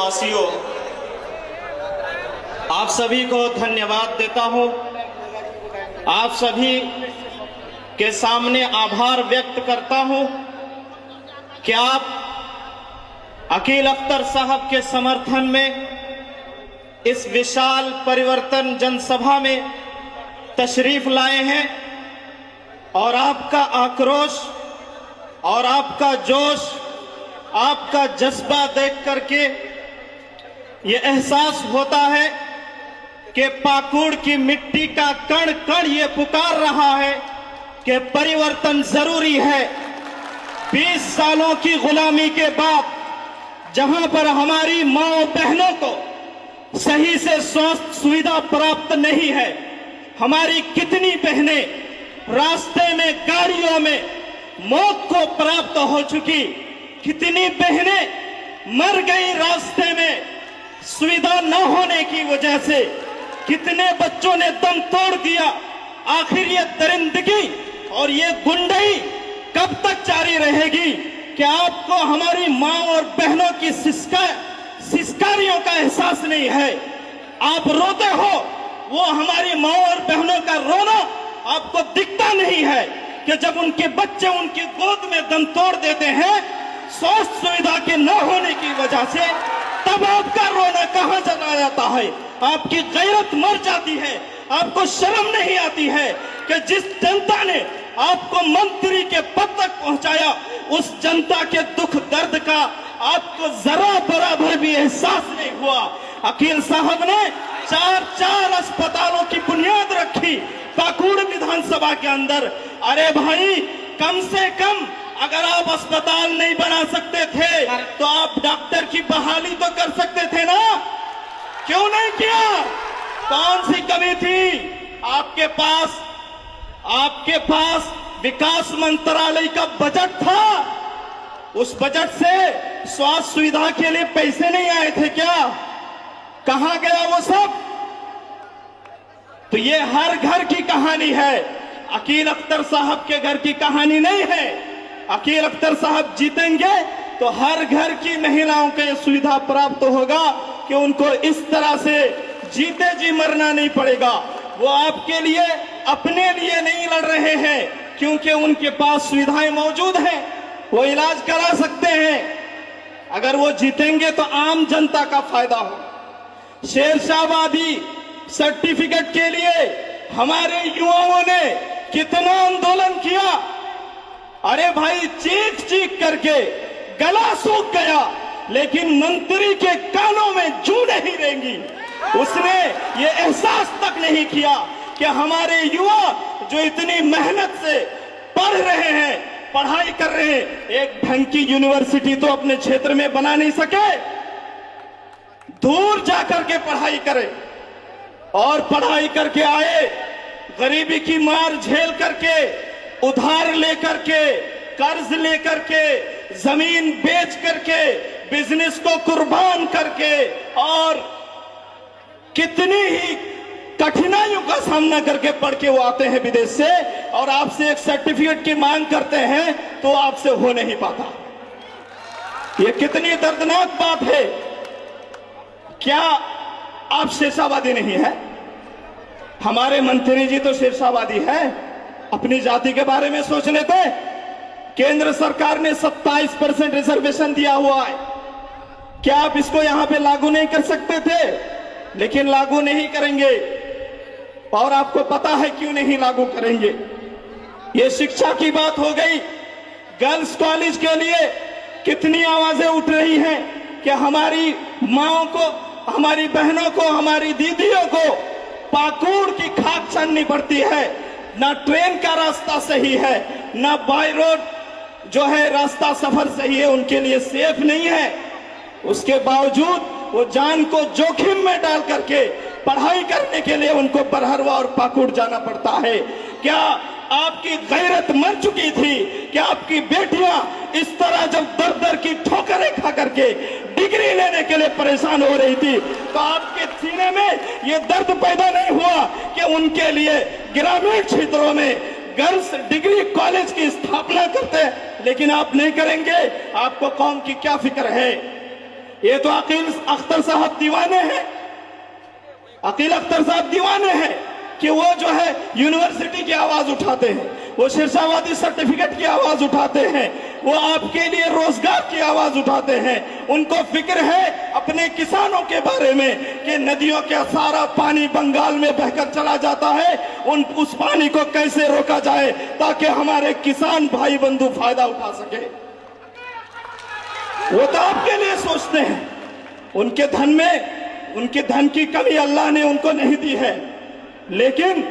वासियों, आप सभी को धन्यवाद देता हूं। आप सभी के सामने आभार व्यक्त करता हूं कि आप अकील अख्तर साहब के समर्थन में इस विशाल परिवर्तन जनसभा में तशरीफ लाए हैं और आपका आक्रोश और आपका जोश, आपका जज्बा देख करके ये एहसास होता है कि पाकुड़ की मिट्टी का कण कण ये पुकार रहा है कि परिवर्तन जरूरी है। 20 सालों की गुलामी के बाद जहां पर हमारी माओ बहनों को सही से स्वास्थ्य सुविधा प्राप्त नहीं है, हमारी कितनी बहनें रास्ते में गाड़ियों में मौत को प्राप्त हो चुकी, कितनी बहनें मर गई रास्ते में सुविधा न होने की वजह से, कितने बच्चों ने दम तोड़ दिया। आखिर ये दरिंदगी और ये गुंडई कब तक जारी रहेगी? कि आपको हमारी मां और बहनों की सिस्कारियों का एहसास नहीं है? आप रोते हो, वो हमारी मां और बहनों का रोना आपको दिखता नहीं है कि जब उनके बच्चे उनकी गोद में दम तोड़ देते हैं स्वास्थ्य सुविधा के न होने की वजह से, तब आपका रोना कहां चला जाता है? आपकी गैरत मर जाती है। आपको शर्म नहीं आती है कि जिस जनता ने आपको मंत्री के पद तक पहुंचाया, उस जनता के दुख दर्द का आपको जरा बराबर भी एहसास नहीं हुआ। अकील साहब ने 4 अस्पतालों की बुनियाद रखी पाकुड़ विधानसभा के अंदर। अरे भाई, कम से कम अगर आप अस्पताल नहीं बना सकते थे तो आप डॉक्टर की बहाली तो कर सकते थे ना? क्यों नहीं किया? कौन सी कमी थी आपके पास? आपके पास विकास मंत्रालय का बजट था, उस बजट से स्वास्थ्य सुविधा के लिए पैसे नहीं आए थे क्या? कहां गया वो सब? तो ये हर घर की कहानी है, अकील अख्तर साहब के घर की कहानी नहीं है। अकील अख्तर साहब जीतेंगे तो हर घर की महिलाओं को यह सुविधा प्राप्त होगा कि उनको इस तरह से जीते जी मरना नहीं पड़ेगा। वो आपके लिए, अपने लिए नहीं लड़ रहे हैं, क्योंकि उनके पास सुविधाएं मौजूद हैं, वो इलाज करा सकते हैं। अगर वो जीतेंगे तो आम जनता का फायदा हो। शेरशाहबादी सर्टिफिकेट के लिए हमारे युवाओं ने कितना आंदोलन किया। अरे भाई, चीख चीख करके गला सूख गया, लेकिन मंत्री के कानों में जू नहीं रहेंगी। उसने ये एहसास तक नहीं किया कि हमारे युवा जो इतनी मेहनत से पढ़ रहे हैं, पढ़ाई कर रहे हैं, एक ढंग की यूनिवर्सिटी तो अपने क्षेत्र में बना नहीं सके, दूर जाकर के पढ़ाई करे और पढ़ाई करके आए, गरीबी की मार झेल करके, उधार लेकर के, कर्ज लेकर के, जमीन बेच करके, बिजनेस को कुर्बान करके और कितनी ही कठिनाइयों का सामना करके पढ़ के वो आते हैं विदेश से, और आपसे एक सर्टिफिकेट की मांग करते हैं तो आपसे हो नहीं पाता। ये कितनी दर्दनाक बात है। क्या आप शेरशाहवादी नहीं है? हमारे मंत्री जी तो शेरशाहवादी है, अपनी जाति के बारे में सोच लेते। केंद्र सरकार ने 27% रिजर्वेशन दिया हुआ है, क्या आप इसको यहां पे लागू नहीं कर सकते थे? लेकिन लागू नहीं करेंगे, और आपको पता है क्यों नहीं लागू करेंगे। ये शिक्षा की बात हो गई। गर्ल्स कॉलेज के लिए कितनी आवाजें उठ रही हैं कि हमारी माओं को, हमारी बहनों को, हमारी दीदियों को पाकुड़ की खाक छाननी पड़ती है। ना ट्रेन का रास्ता सही है, ना बाय रोड जो है रास्ता सफर सही है, उनके लिए सेफ नहीं है। उसके बावजूद वो जान को जोखिम में डाल करके पढ़ाई करने के लिए उनको बरहरवा और पाकुड़ जाना पड़ता है। क्या आपकी गैरत मर चुकी थी कि आपकी बेटियां इस तरह जब दर दर की ठोकरें खा करके डिग्री लेने के लिए परेशान हो रही थी, तो आपके सीने में ये दर्द पैदा नहीं हुआ कि उनके लिए ग्रामीण क्षेत्रों में गर्ल्स डिग्री कॉलेज की स्थापना करते? लेकिन आप नहीं करेंगे। आपको कौम की क्या फिक्र है? ये तो अकील अख्तर साहब दीवाने हैं, अकील अख्तर साहब दीवाने हैं कि वो जो है यूनिवर्सिटी की आवाज उठाते हैं, वो शिरसावादी सर्टिफिकेट की आवाज उठाते हैं, वो आपके लिए रोजगार की आवाज उठाते हैं। उनको फिक्र है अपने किसानों के बारे में कि नदियों का सारा पानी बंगाल में बहकर चला जाता है, उस पानी को कैसे रोका जाए ताकि हमारे किसान भाई बंधु फायदा उठा सके। वो तो आपके लिए सोचते हैं। उनके धन में, उनके धन की कमी अल्लाह ने उनको नहीं दी है, लेकिन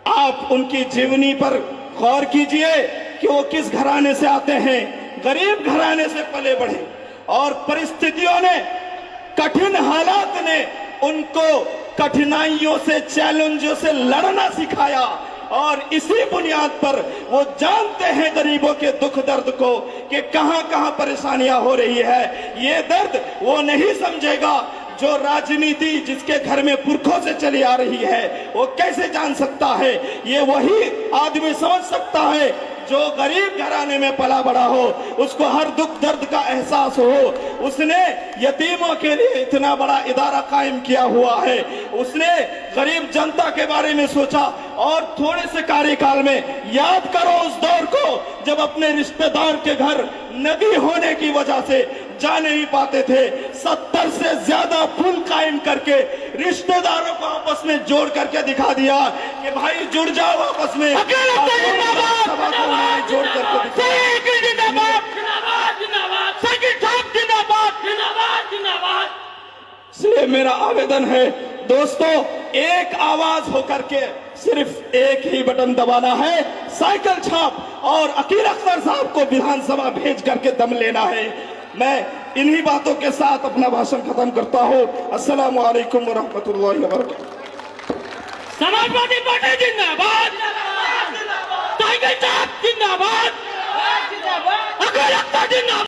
आप उनकी जीवनी पर गौर कीजिए कि वो किस घराने से आते हैं। गरीब घराने से पले बढ़े और परिस्थितियों ने, कठिन हालात ने उनको कठिनाइयों से, चैलेंजों से लड़ना सिखाया और इसी बुनियाद पर वो जानते हैं गरीबों के दुख दर्द को कि कहां कहां परेशानियां हो रही है। ये दर्द वो नहीं समझेगा जो राजनीति जिसके घर में पुरखों से चली आ रही है, वो कैसे जान सकता है। ये वही आदमी समझ सकता है जो गरीब घराने में पला बड़ा हो, उसको हर दुख दर्द का एहसास हो। उसने यतीमों के लिए इतना बड़ा इदारा कायम किया हुआ है, उसने गरीब जनता के बारे में सोचा। और थोड़े से कार्यकाल में याद करो उस दौर को जब अपने रिश्तेदार के घर नदी होने की वजह से जा नहीं पाते थे। 70 से ज्यादा पुल कायम करके रिश्तेदारों को आपस में जोड़ करके दिखा दिया कि भाई जुड़ जाओ आपस में। जोड़ करके इसलिए मेरा आवेदन है दोस्तों, एक आवाज होकर के सिर्फ एक ही बटन दबाना है, साइकिल छाप और अकील अख्तर साहब को विधानसभा भेज करके दम लेना है। मैं इन्हीं बातों के साथ अपना भाषण खत्म करता हूं। अस्सलामु अलैकुम व रहमतुल्लाहि व बरकातहू। समाजवादी पार्टी जिंदाबाद, साइकिल छाप जिंदाबाद, अकील अख्तर जिंदाबाद।